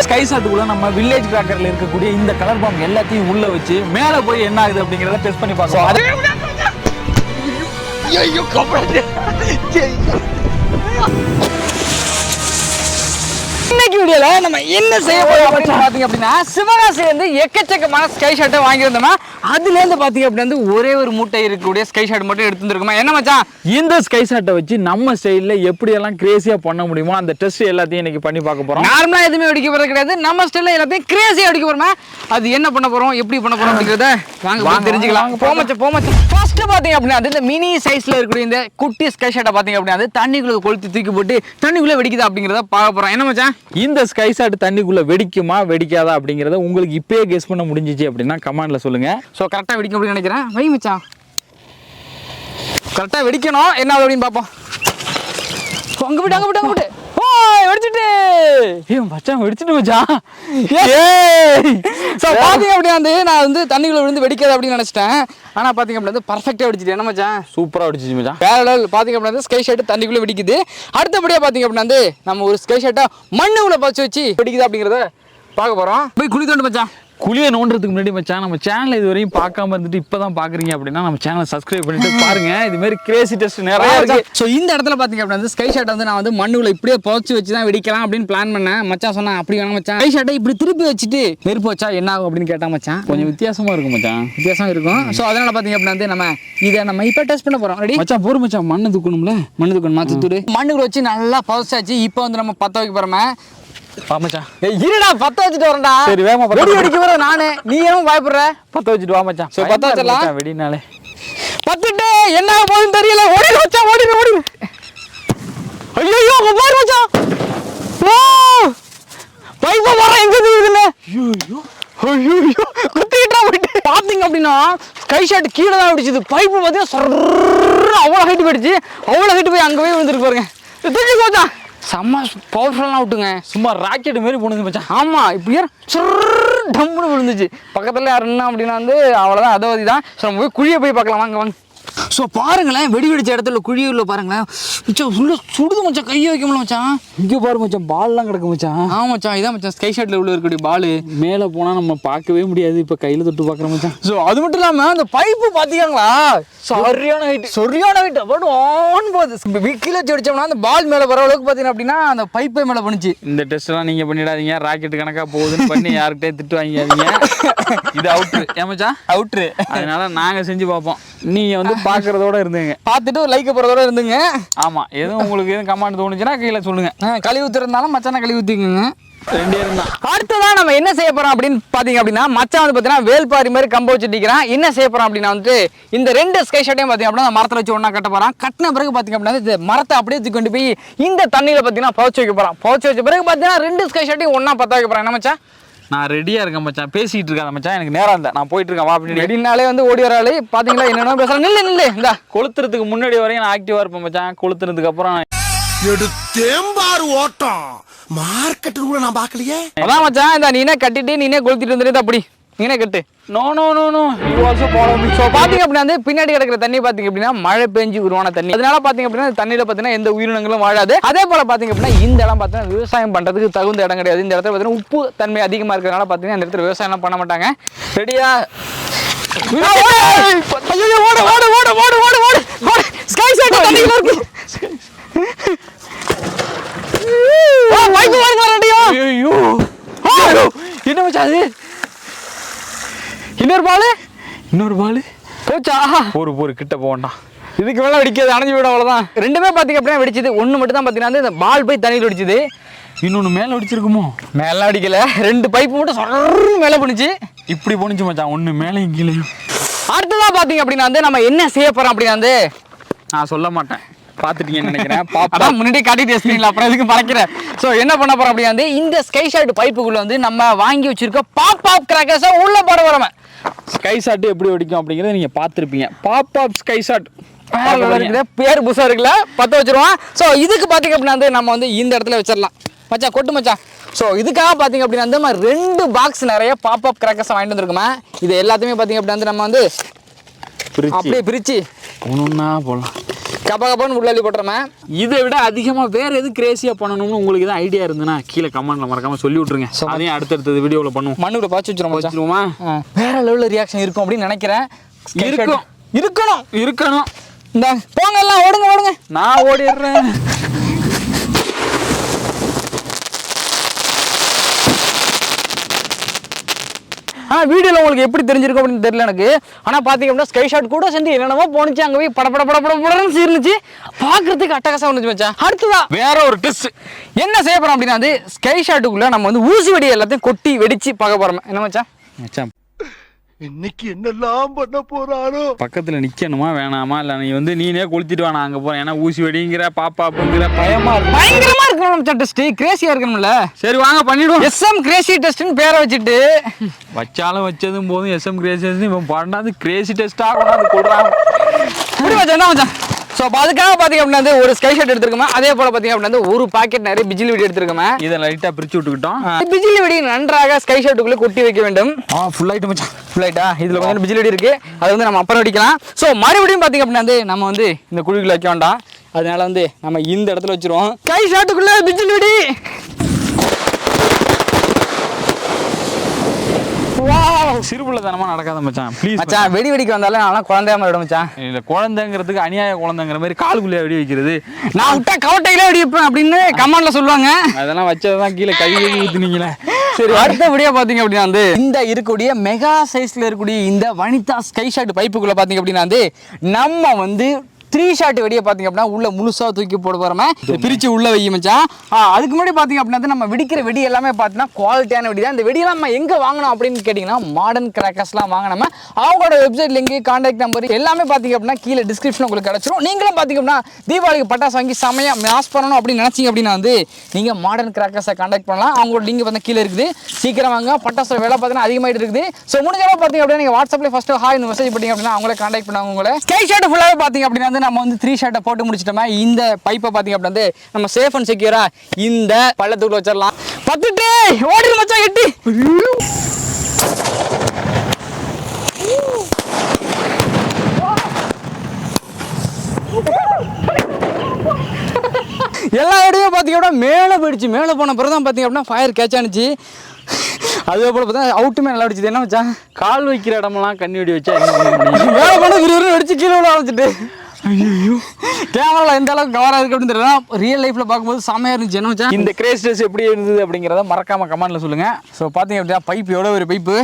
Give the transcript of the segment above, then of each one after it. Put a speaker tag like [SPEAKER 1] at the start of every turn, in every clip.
[SPEAKER 1] Sky ஷாட்டுக்குள்ள நம்ம village கிராக்கர்ல இருக்கக்கூடிய இந்த கலர் பாம்பு எல்லாத்தையும் உள்ள வச்சு மேல போய் என்ன ஆகுது அப்படிங்கறத டெஸ்ட் பண்ணி பார்க்கலாம். இன்னைக்கு வீடியோல நம்ம என்ன செய்ய போறோம் அப்படின்னு பாத்தீங்க அப்படின்னா சிவகாசில இருந்து எக்கச்சக்கமான ஸ்கை ஷாட்டை வாங்கியிருந்தோமா அதுல இருந்து பாத்தீங்க அப்படின்னா ஒரே ஒரு மூட்டை இருக்கக்கூடிய ஸ்கை ஷாட் மட்டும் எடுத்துருக்குமா. என்ன மச்சான், இந்த ஸ்கை ஷாட்டை வச்சு நம்ம ஸ்டைல்ல எப்படி எல்லாம் கிரேசியா பண்ண முடியுமோ அந்த டெஸ்ட் எல்லாத்தையும் இன்னைக்கு பண்ணி பார்க்க போறோம். நார்மலா எதுவுமே வெடிக்க போறது கிடையாது, நம்ம ஸ்டைல்ல எல்லாத்தையும் கிரேசியா வெடிக்க போறோம். அது என்ன பண்ண போறோம், எப்படி பண்ண போறோம் அப்படிங்கறத வாங்க தெரிஞ்சுக்கலாம். போமச்ச ஃபர்ஸ்ட் பாத்தீங்க அப்படின்னா இந்த மினி சைஸ்ல இருக்கக்கூடிய இந்த குட்டி ஸ்கை ஷாட்டை பாத்தீங்க அப்படின்னா தண்ணிக்குள்ள கொளுத்தி தூக்கி போட்டு தண்ணிக்குள்ள வெடிக்குதா அப்படிங்கறத பார்க்க போறோம். என்ன மச்சான், இந்த ஸ்கை ஷாட் தண்ணிக்குள்ள வெடிக்குமா வெடிக்காதா அப்படிங்கறத உங்களுக்கு இப்பயே கெஸ் பண்ண முடிஞ்சிச்சு அப்படின்னா கமெண்ட்ல சொல்லுங்க. சோ கரெக்டா வெடிக்கும் அப்படின்னு நினைக்கிறேன். வை மச்சான், கரெக்டா வெடிக்கணும். என்ன அப்படின்னு பாப்போம். அங்க விட்டு ஓய் வெடிச்சிட்டு. ஏய் மச்சான் வெடிச்சிட்டு மச்சான். சோ பாத்தீங்க அப்படினா நான் வந்து தண்ணிக்குள்ள விழுந்து வெடிக்காது அப்படின்னு நினைச்சிட்டேன். ஆனா பாத்தீங்க அப்படினா பர்ஃபெக்ட்டா வெடிச்சிட்டு. என்ன மச்சான், சூப்பரா வெடிச்சிச்சு மச்சான். வேற லெவல். பாத்தீங்க அப்படினா ஸ்கை ஷாட் தண்ணிக்குள்ள வெடிக்குது. அடுத்தபடியா பாத்தீங்க அப்படினா நம்ம ஒரு ஸ்கை ஷாட்டை மண்ணுக்குள்ள பச்சை வச்சு வெடிக்குது அப்படிங்கறத பார்க்க போறோம். போய் குழி தோண்டு மச்சான். குழியை நோண்டுறதுக்கு முன்னாடி மச்சான் நம்ம சேனல் இது வரையும் பார்க்காம இருந்துட்டு இப்பதான் பாக்குறீங்க அப்படின்னா நம்ம சேனலை சப்ஸ்கிரைப் பண்ணிட்டு பாருங்க. இது மாதிரி கிரேசி டெஸ்ட் நிறைய இருக்கு. ஸோ இந்த இடத்துல பாத்தீங்க அப்படின்னா ஸ்கை ஷாட் வந்து நான் வந்து மண்ணுக்குள்ள இப்படியே புதைச்சு வச்சு தான் வெடிக்கலாம் அப்படின்னு பிளான் பண்ணேன். மச்சான் சொன்னா அப்படி வேணாம் மச்சான், ஸ்கை ஷாட்டை இப்படி திருப்பி வச்சுட்டு நெருப்பு வச்சா என்ன ஆகும் அப்படின்னு கேட்டா மச்சான் கொஞ்சம் வித்தியாசமா இருக்கும் மச்சான். வித்தியாசம் இருக்கும். ஸோ அதனால பாத்தீங்க அப்படின்னா நம்ம இப்போ டெஸ்ட் பண்ண போறோம். ரெடி மச்சான், போற மச்சான். மண்ணு தூக்கணும்ல, மண்ணு தூக்கணும் மாத்துத்தூடு. மண்ணுக்குள்ள வச்சு நல்லா புதைச்சாச்சு. இப்போ வந்து நம்ம பத்த வைக்க போறோமே. வாமச்சான், இருடா பத்த வச்சுட்டு வரேன்டா. சரி வேகமா வெடி வெடிக்க வர நானு, நீ ஏன் பயப்படுற? பத்த வச்சுட்டு வா மச்சான். சோ பத்த வச்சலாம். வெடினாலே பத்திட்டு என்ன போகுதுன்னு தெரியல. ஓடி மச்சான், ஓடி. ஐயோ பாரு மச்சான். ஓ பைப் வர எங்க இருக்குதுல. ஐயோ குத்திட்டா போயிட்டு. பாத்தீங்க அப்படின்னா ஸ்கை ஷாட் கீழே தான் வெடிச்சது. பைப் பாத்தீங்கன்னா அவ்வளவு ஹைட் போயிடுச்சு. அவ்வளவு ஹைட் போய் அங்க போய் விழுந்துருக்கு பாருங்க. தூக்கி போச்சா செம்ம பவர்ஃபுல்லாக விட்டுங்க. சும்மா ராக்கெட் மாரி போனது மச்சான். ஆமாம், இப்படியே டம்முன்னு விழுந்துச்சு. பக்கத்தில் யார் என்ன அப்படின்னா வந்து அவ்வளோதான், அதவதி தான். ஸோ நம்ம போய் குழியை போய் பார்க்கலாம் வாங்க. ஸோ பாருங்களேன், வெடி வெடிச்ச இடத்துல குழி உள்ள பாருங்களேன். மச்சான் உள்ள சுடுது மச்சான், கையை வைக்க முடியல மச்சான். இங்கே பாரு மச்சான், பால்லாம் கிடக்கு மச்சான். ஆமாம் மச்சான், இதான் மச்சான் ஸ்கை ஷாட்டில் உள்ள இருக்கக்கூடிய பால். மேலே போனால் நம்ம பார்க்கவே முடியாது. இப்போ கையில் தொட்டு பார்க்குறோம் மச்சான். ஸோ அது மட்டும் இல்லாமல் அந்த பைப்பு பார்த்தீங்களா, சரியான ஹைட் அப்படி ஆன் போகுது. கீழே வச்சு அடிச்சோம்னா அந்த பால் மேலே வர அளவுக்கு பார்த்தீங்கன்னா அப்படின்னா அந்த பைப்பே மேலே பண்ணுச்சு. இந்த டெஸ்ட்லாம் நீங்கள் பண்ணிடாதீங்க. ராக்கெட் கணக்காக போகுதுன்னு பண்ணி யாருக்கிட்டே திட்டு வாங்கிக்காதீங்க. இது அவுட்ரு. ஏமாச்சா அவுட்ரு. அதனால நாங்கள் செஞ்சு பார்ப்போம். நீங்கள் வந்து பார்க்கறதோட இருந்துங்க, பார்த்துட்டு ஒரு லைக் போறதோட இருந்துங்க. ஆமா, எதுவும் உங்களுக்கு எதுவும் கமெண்ட் தோணுச்சுன்னா கீழே சொல்லுங்க. கழுவி ஊத்துறதுனாலும் மச்சான கழுவி ஊத்திக்குங்க. அடுத்ததான் நம்ம என்ன செய்ய போறோம் அப்படின்னு பாத்தீங்க அப்படின்னா மச்சான் வந்து பாத்தீங்கன்னா வேல்பாரி மாதிரி கம்ப வச்சு நிக்கிறான். என்ன செய்ய போறோம் அப்படின்னா வந்து இந்த ரெண்டு ஸ்கை ஷாட்டையும் பாத்தீங்க அப்படின்னா மரத்துல வச்சு ஒண்ணா கட்ட போறான். கட்டின பிறகு பாத்தீங்க அப்படின்னா இந்த மரத்தை அப்படியே தூக்கி கொண்டு போய் இந்த தண்ணியில பாத்தீங்கன்னா புதைச்சு வைக்க போறான். புதைச்சு வச்ச பிறகு பாத்தீங்கன்னா ரெண்டு ஸ்கை ஷாட்டையும் ஒண்ணா பத்த வைக்க போறான். என்ன மச்சான், நான் ரெடியா இருக்கேன் மச்சான். பேசிட்டு இருக்காத மச்சான், எனக்கு நேரம் இல்லை, நான் போயிட்டு இருக்கேன் வா அப்படின்னு. ரெடினாலே வந்து ஓடி வராளே பாத்தீங்களா, என்னென்ன பேசுறேன். நில்லு இந்த கொளுத்துறதுக்கு முன்னாடி வரையும் நான் ஆக்டிவா இருப்பேன் மச்சான். கொளுத்துறதுக்கு அப்புறம்
[SPEAKER 2] எடுத்தேம்பாரு ஓட்டம் மார்க்கெட் கூட நான் பார்க்கலையே.
[SPEAKER 1] அதான் மச்சான், இந்த நீனே கட்டிட்டு நீனே கொளுத்திட்டு வந்துட்டு அப்படி நீனே கட்டு. No you also follow me. So பாத்தீங்க அப்படின்னா பின்னாடி கிடக்கிற தண்ணி பாத்தீங்க அப்படின்னா மழை பெஞ்சு உருவான தண்ணி. அதனால பாத்தீங்க அப்படின்னா தண்ணியில பாத்தீங்கன்னா எந்த உயிரினங்களும் வாழாது. அதே போல பாத்தீங்க அப்படின்னா இந்த இடம் பாத்தீங்கன்னா விவசாயம் பண்றதுக்கு தகுந்த இடம் கிடையாது. இந்த இடத்துல பாத்தீங்கன்னா உப்பு தன்மை அதிகமா இருக்கிறதுனால பாத்தீங்கன்னா இந்த இடத்துல விவசாயம் எல்லாம் பண்ண மாட்டாங்க. ரெடியா? ஸ்கை ஷாட் தண்ணியில இருக்கு. என்ன மச்சான் அது? இன்னொரு பால் போச்சா? ஒரு கிட்ட போகண்டாம், இதுக்கு மேலே வெடிக்காது, அணைஞ்சு விடும் அவ்வளோதான். ரெண்டுமே பார்த்தீங்க அப்படின்னா வெடிச்சது. ஒன்று மட்டும் தான் பார்த்தீங்கன்னா இந்த பால் போய் தண்ணியில் வெடிச்சது. இன்னொன்று மேலே வெடிச்சிருக்குமோ? மேலே அடிக்கல, ரெண்டு பைப்பு மட்டும் சொல்ற மேலே போணுச்சு. இப்படி போணுச்சு மச்சான், ஒன்று மேலே கீழேயும். அடுத்ததான் பார்த்தீங்க அப்படின்னா வந்து நம்ம என்ன செய்ய போகிறோம் அப்படின்னா வந்து நான் சொல்ல மாட்டேன், பார்த்துட்டீங்கன்னு நினைக்கிறேன். பாப்பா முன்னாடி காட்டிட்டு வச்சுட்டீங்களா, அப்புறம் எதுக்கு பறக்கிறேன். ஸோ என்ன பண்ண போகிறோம் அப்படின்னா வந்து இந்த ஸ்கை ஷாட் பைப்புக்குள்ள வந்து நம்ம வாங்கி வச்சிருக்க பாப் கிராக்கர்ஸை உள்ள போட போகிறோம். ஸ்கை ஷாட் எப்படி வெடிக்கும் அப்படிங்கிறத நீங்கள் பார்த்துருப்பீங்க. பாப் ஸ்கை ஷாட் பேர் புதுசாக இருக்குல்ல, பற்ற வச்சிருவோம். ஸோ இதுக்கு பார்த்தீங்க அப்படின்னா வந்து நம்ம வந்து இந்த இடத்துல வச்சிடலாம் மச்சான், கொட்டு மச்சான். ஸோ இதுக்காக பார்த்தீங்க அப்படின்னா வந்து நம்ம 2 பாக்ஸ் நிறைய பாப் கிராக்கர்ஸை வாங்கிட்டு வந்துருக்கோமே. இது எல்லாத்தையுமே பார்த்தீங்க அப்படின்னா வந்து நம்ம வந்து அப்படியே பிரித்து ஒன்றுன்னா போடலாம். கபான்னு உள்ளாலி போட்டுறமே.
[SPEAKER 3] இதை விட அதிகமாக வேறு எது கிரேசியாக பண்ணணும்னு உங்களுக்கு எதாவது ஐடியா இருந்துன்னா கீழே கமெண்ட்டில் மறக்காமல் சொல்லி விட்ருங்க. அதையும் அடுத்தடுத்தது வீடியோவில் பண்ணுவோம்.
[SPEAKER 1] மண்ணுக்குள்ள பாய்ச்சி வச்சுருவோமா?
[SPEAKER 3] வேற லெவலில் ரியாக்ஷன் இருக்கும் அப்படின்னு நினைக்கிறேன். இருக்கணும்.
[SPEAKER 1] இந்த போங்க எல்லாம் ஓடுங்க.
[SPEAKER 3] நான் ஓடிடுறேன்.
[SPEAKER 1] வீடியோவில் உங்களுக்கு எப்படி தெரிஞ்சிருக்கும் அப்படின்னு தெரியல எனக்கு. ஆனால் பார்த்தீங்க அப்படின்னா ஸ்கை ஷாட் கூட சேர்ந்து என்னென்னமோ போனிச்சு. அங்கே போய் படப்படன்னு சீர்ந்துச்சு. பார்க்கறதுக்கு அட்டகாசம் வந்துச்சு மச்சான். அடுத்ததான் வேற ஒரு டெஸ்ட் என்ன செய்ய போகிறோம் அப்படின்னா வந்து ஸ்கை ஷாட்டுக்குள்ளே நம்ம வந்து ஊசி வெடி எல்லாத்தையும் கொட்டி வெடிச்சு பார்க்க போகிறோம். என்ன மச்சான்
[SPEAKER 2] இன்னைக்கு என்னெல்லாம் பண்ண போறாரோ.
[SPEAKER 3] பக்கத்தில் நிற்கணுமா வேணாமா இல்லை நீ வந்து நீனே கொளுத்திட்டு வா, நான் அங்கே போகிறேன். ஏன்னா ஊசி வெடிங்கிற பாப்பாப்புங்கிற பயமா இருக்கு.
[SPEAKER 1] பயங்கரமா இருக்கணும் மச்சான். டெஸ்ட் கிரேசியா இருக்கணும்ல.
[SPEAKER 3] சரி வாங்க பண்ணிடுவோம்.
[SPEAKER 1] எஸ்எம் கிரேசி டெஸ்ட்னு பேரை வச்சுட்டு
[SPEAKER 3] வச்சாலும் வச்சதும் போதும் எஸ்எம் கிரேசி இவன் பண்ணாது கிரேசி டெஸ்ட்டாக கொண்டாந்து கொடுறான்.
[SPEAKER 1] மச்சான் மச்சான். ஸோ அதுக்காக பார்த்தீங்க அப்படின்னா ஒரு ஸ்கை ஷாட் எடுத்துருக்கோமா. அதே போல் பார்த்தீங்க அப்படின்னா ஒரு பாக்கெட் நிறைய பிஜிலி வெடி எடுத்துருக்கோமா.
[SPEAKER 3] இதை லைட்டாக பிரித்து விட்டுக்கிட்டோம்.
[SPEAKER 1] பிஜிலி வெடி நன்றாக ஸ்கை ஷாட்டுக்குள்ளே கொட்டி வைக்க வேண்டும்.
[SPEAKER 3] ஃபுல் ஆகிட்டு மச்சான்.
[SPEAKER 1] ஃபுல் ஆகிட்டா இதில் கொஞ்சம் பிஜிலி வெடி இருக்குது. அது வந்து நம்ம அப்புறம் வெடிக்கலாம். ஸோ மறுபடியும் பார்த்தீங்க அப்படின்னா நம்ம வந்து இந்த குழிக்குள்ள வைக்க வேண்டாம். அதனால வந்து நம்ம இந்த இடத்துல வச்சிருவோம். ஸ்கை ஷாட்டுக்குள்ளே பிஜிலி வெடி.
[SPEAKER 3] சிறுபுள்ளதனமா நடக்காத மச்சான். ப்ளீஸ்
[SPEAKER 1] மச்சான் வெடி வெடிக்க வந்தாலும் நான் குழந்தையா விட மச்சான்.
[SPEAKER 3] இல்லை குழந்தைங்கிறதுக்கு அநியாய குழந்தைங்கிற மாதிரி காலுக்குள்ளே வெடி வைக்கிறது.
[SPEAKER 1] நான் விட்டா கவட்டையில வெடி வைப்பேன் அப்படின்னு கமெண்ட்ல சொல்லுவாங்க.
[SPEAKER 3] அதெல்லாம் வச்சதான் கீழே கை ஊத்துனீங்களே.
[SPEAKER 1] சரி அடுத்தபடியா பாத்தீங்க அப்படின்னா வந்து இந்த இருக்கக்கூடிய மெகா சைஸ்ல இருக்கக்கூடிய இந்த வனிதா ஸ்கை ஷாட் பைப்புக்குள்ள பாத்தீங்க அப்படின்னா வந்து நம்ம வந்து 3 ஷாட் வெடியை பார்த்தீங்க அப்படின்னா உள்ள முழுசா தூக்கி போட போறோமே. பிரிச்சு உள்ள வை மச்சான். அதுக்கு முன்னாடி பார்த்தீங்க அப்படின்னா நம்ம வெடிக்கிற வெடி எல்லாமே பார்த்தீங்கன்னா குவாலிட்டியான வெடி தான். இந்த வெடியெல்லாம் நம்ம எங்கே வாங்கணும் அப்படின்னு கேட்டிங்கன்னா மாடர்ன் கிராக்கர்ஸ்லாம் வாங்கினோம். அவங்களோட வெப்சைட் லிங்க் கான்டாக்ட் நம்பர் எல்லாமே பார்த்தீங்க அப்படின்னா கீழே டிஸ்கிரிப்ஷன் உங்களுக்கு கிடச்சிரும். நீங்களும் பார்த்தீங்க அப்படின்னா தீபாவளிக்கு பட்டாசு வாங்கி செமையாக மாஸ் பண்ணணும் அப்படின்னு நினச்சிங்க அப்படின்னா வந்து நீங்கள் மாடர்ன் கிராக்கர்ஸை கான்டாக்ட் பண்ணலாம். அவங்களோட லிங்க் பார்த்தா கீழே இருக்குது. சீக்கிரம் வாங்க. பட்டாசு வேலை பார்த்தீங்கன்னா அதிகமாகிட்டு இருக்குது. ஸோ முடிஞ்சாலும் பார்த்தீங்க அப்படின்னா நீங்கள் வாட்ஸ்அப்லேயே ஃபஸ்ட்டு ஹாய் மெசேஜ் பண்ணிங்க அப்படின்னா அவங்களே கான்டாக்ட் பண்ணுவாங்க. உங்களை ஸ்கை ஷாட் ஃபுல்லாகவே பார்த்தீங்க அப்படின்னா நம்ம வந்து 3 ஷாட்டை போட்டு முடிச்சிட்டோமா. இந்த பைப்பை பார்த்தீங்க அப்படின்னா நம்ம சேஃப் அண்ட் செக்யூரா இந்த பள்ளத்துக்குள்ள வச்சிடலாம். பத்துட்டு ஓடி மச்சான் எட்டி. எல்லா இடமும் பார்த்தீங்க அப்படின்னா மேலே போயிடுச்சு. மேலே போன பிறகு தான் பார்த்தீங்க அப்படின்னா ஃபயர் கேட்ச் ஆனிச்சு. அதே போல் பார்த்தா அவுட்டுமே நல்லா அடிச்சுது. என்ன வச்சா
[SPEAKER 3] கால் வைக்கிற இடமெல்லாம் கண்ணி வெடி வச்சா
[SPEAKER 1] மேலே போன விறுவிறு அடிச்சு கீழே விட ஆரம்பிச்சுட்டு. ஐயோ கேமராவில் எந்த அளவுக்கு கவராக இருக்குது அப்படின்னு தெரியல. ரியல் லைஃப்பில் பார்க்கும்போது செம்மையாக இருந்துச்சு. என்ன வச்சா
[SPEAKER 3] இந்த கிரேஸ் டெஸ்ட் எப்படி இருந்தது அப்படிங்கிறத மறக்காம கமெண்ட்டில் சொல்லுங்கள்.
[SPEAKER 1] ஸோ பார்த்தீங்க அப்படின்னா பைப் எவ்வளோ ஒரு பைப்பு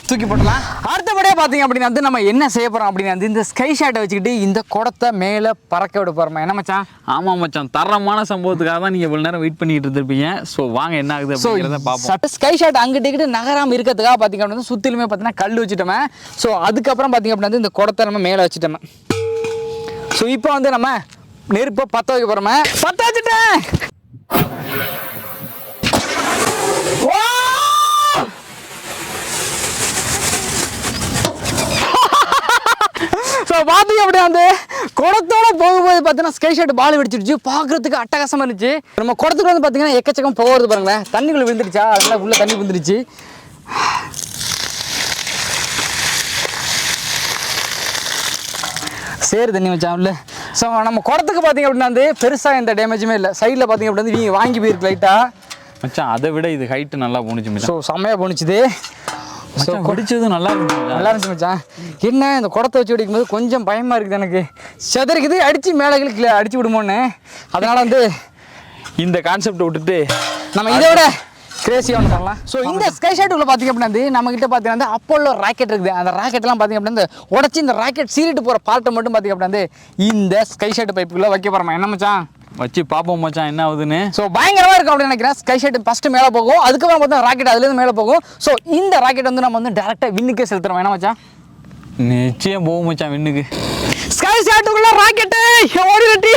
[SPEAKER 1] தூக்கி போட்டலாம். அடுத்தபடியாக பார்த்தீங்க அப்படின்னா வந்து நம்ம என்ன செய்ய போகிறோம் அப்படின்னா வந்து இந்த ஸ்கை ஷாட்டை வச்சுக்கிட்டு இந்த குடத்தை மேலே பறக்க விட போகிறோமா. என்ன மச்சான்?
[SPEAKER 3] ஆமாம் மச்சான். தரமான சம்பவத்துக்காக தான் நீங்கள் இவ்வளோ நேரம் வெயிட் பண்ணிட்டு இருந்திருப்பீங்க. ஸோ வாங்க என்ன ஆகுது அப்படிங்கிறத பார்ப்போம்.
[SPEAKER 1] ஸ்கை ஷாட் அங்கிட்டு நகராமல் இருக்கிறதுக்காக பார்த்தீங்க அப்படின்னா சுற்றிலுமே பார்த்தீங்கன்னா கல் வச்சுட்டோமே. ஸோ அதுக்கப்புறம் பார்த்தீங்க அப்படின்னா இந்த குடத்தை நம்ம மேலே வச்சுட்டோமே. ஸோ இப்போ வந்து நம்ம நெருப்பை பற்ற வைக்க போகிறோமே. பற்ற வச்சுட்டேன். ஸோ பார்த்தீங்க அப்படின்னா வந்து குடத்தோட போகும்போது பார்த்தீங்கன்னா ஸ்கை ஷாட் பால் வெடிச்சிருச்சு. பார்க்குறதுக்கு அட்டகாசமாக இருந்துச்சு. நம்ம குடத்துக்கு வந்து பார்த்தீங்கன்னா எக்கச்சக்கம் போகிறது பாருங்களேன். தண்ணிக்குள்ளே விழுந்துருச்சா அதனால உள்ள தண்ணி விழுந்துருச்சு. சேரு தண்ணி வச்சா உள்ள. ஸோ நம்ம குடத்துக்கு பார்த்தீங்க அப்படின்னா வந்து பெருசாக எந்த டேமேஜுமே இல்லை. சைடில் பார்த்தீங்க அப்படின்னா நீங்கள் வாங்கி போயிருக்கு லைட்டாக
[SPEAKER 3] மச்சான். அதை விட இது ஹைட்டு நல்லா போணுச்சு மச்சான்.
[SPEAKER 1] ஸோ செம்மையாக போணுச்சுது.
[SPEAKER 3] ஸோ குடிச்சதும் நல்லா
[SPEAKER 1] இருந்துச்சு மச்சான். என்ன இந்த குடத்தை வச்சு வெடிக்கும்போது கொஞ்சம் பயமாக இருக்குது எனக்கு. செதறிக்குது அடித்து மேலே கீழே அடிச்சு விடுமோன்னு. அதனால் வந்து
[SPEAKER 3] இந்த கான்செப்டை விட்டுட்டு
[SPEAKER 1] நம்ம இதை விட கிரேசியாக ஒன்று பண்ணலாம். ஸோ இந்த ஸ்கை ஷாட்டுக்குள்ள பார்த்தீங்க அப்படின்னா நம்மகிட்ட பார்த்தீங்கன்னா அப்போலோ ராக்கெட் இருக்குது. அந்த ராக்கெட்லாம் பார்த்தீங்க அப்படின்னா உடச்சி இந்த ராக்கெட் சீரிட்டு போகிற பார்ட்டை மட்டும் பார்த்தீங்க அப்படின்னா இந்த ஸ்கை ஷாட் பைப்புக்குள்ளே வைக்க போகிறோமா. என்ன மச்சான்?
[SPEAKER 3] வச்சு பார்ப்போம் மச்சான் என்ன ஆகுதுன்னு.
[SPEAKER 1] ஸோ பயங்கரமாக இருக்கும் அப்படின்னு நினைக்கிறேன். ஸ்கை ஷாட் ஃபஸ்ட்டு மேலே போகும். அதுக்கப்புறம் பார்த்தா ராக்கெட் அதுலேருந்து மேலே போகும். ஸோ இந்த ராக்கெட் வந்து நம்ம வந்து டேரெக்டாக விண்ணுக்கே செலுத்துறோம். என்ன மச்சான்?
[SPEAKER 3] நிச்சயம் போகும் மச்சான் விண்ணுக்கு.
[SPEAKER 1] ஸ்கை ஷாட்டுக்குள்ள ராக்கெட்டு ஓடி வெட்டி.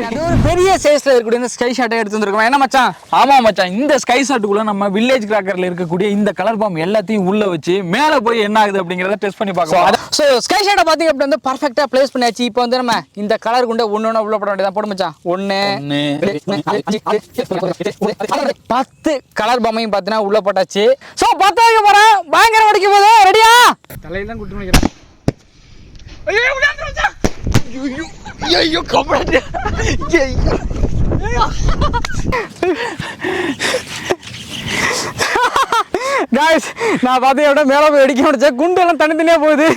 [SPEAKER 1] அது ஒரு பெரிய சைஸ்ல இருக்கக்கூடிய இந்த ஸ்கை ஷாட்டை எடுத்து வந்திருக்கோம். என்ன மச்சான்?
[SPEAKER 3] ஆமா மச்சான், இந்த ஸ்கை ஷாட்டுக்குள்ள நம்ம வில்லேஜ் கிராக்கர்ல இருக்கக்கூடிய இந்த கலர் பாம் எல்லாத்தையும் உள்ள வச்சு மேல போய் என்ன ஆகுது அப்படிங்கறத டெஸ்ட் பண்ணி பார்க்கலாம்.
[SPEAKER 1] சோ ஸ்கை ஷாட்டை பாத்தீங்க அப்படி வந்து பர்ஃபெக்ட்டா பிளேஸ் பண்ணியாச்சு. இப்போ வந்து நம்ம இந்த கலர் குண்ட ஒண்ணு உள்ள போட வேண்டியதான். போடு மச்சான். 10 கலர் பாமையும் பாத்தீங்கன்னா உள்ள போட்டாச்சு. சோ 10 வைக்க போறேன். பயங்கர வடிக்க போகுது. ரெடியா? தலையில தான் குட்டி நினைக்கிறேன். ஐயோ உடையாந்து மச்சான். ஐயோ கபடா. गाइस நான் பாத்தீங்க மேல போய் அடிக்க முடிச்ச குண்டு எல்லாம் தனித்தனியா போகுது.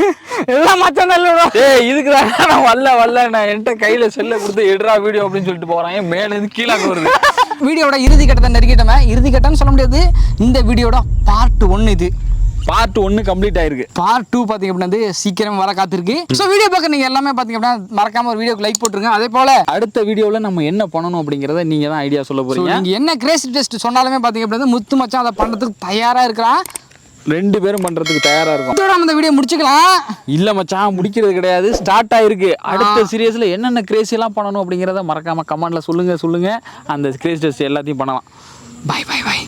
[SPEAKER 1] எல்லாம் மச்சான் நல்லடா.
[SPEAKER 3] ஏய் இதுக்கு நான் வல்ல நான் என்கிட்ட கையில செல்ல கொடுத்து எடுறா வீடியோ அப்படின்னு சொல்லிட்டு போறான். மேல இருந்து கீழே வருது.
[SPEAKER 1] வீடியோட இறுதி கட்டத்தை நெருங்கிட்டோமே. இறுதி கட்டம்னு சொல்ல முடியாது. இந்த வீடியோட பார்ட் 1 இது.
[SPEAKER 3] பார்ட் 1 கம்ப்ளீட் ஆயிருக்கு.
[SPEAKER 1] பார்ட் 2 பாத்தீங்க அப்படின்னா சீக்கிரம் வர காத்திருக்கு. சோ வீடியோ பார்க்க நீங்க எல்லாமே பாத்தீங்க அப்படின்னா மறக்காம ஒரு வீடியோக்கு லைக் போட்டுருங்க. அதே போல
[SPEAKER 3] அடுத்த வீடியோல நம்ம என்ன பண்ணணும் அப்படிங்கறத நீங்க தான் ஐடியா சொல்ல போறீங்க.
[SPEAKER 1] நீங்க என்ன கிரேசி டெஸ்ட் சொன்னாலுமே பாத்தீங்க அப்படின்னா முத்து மச்சான் அதை பண்றதுக்கு தயாரா இருக்கிறான்.
[SPEAKER 3] 2 பேரும் பண்றதுக்கு தயாரா இருக்கும்.
[SPEAKER 1] இதோட நம்ம இந்த வீடியோ முடிச்சுக்கலாம்.
[SPEAKER 3] இல்ல மச்சான் முடிக்கிறது கிடையாது. ஸ்டார்ட் ஆயிருக்கு. அடுத்த சீரியஸ்ல என்னென்ன கிரேசி எல்லாம் பண்ணணும் அப்படிங்கறத மறக்காம கமெண்ட்ல சொல்லுங்க. அந்த கிரேசி டெஸ்ட் எல்லாத்தையும் பண்ணலாம்.
[SPEAKER 1] Bye bye by.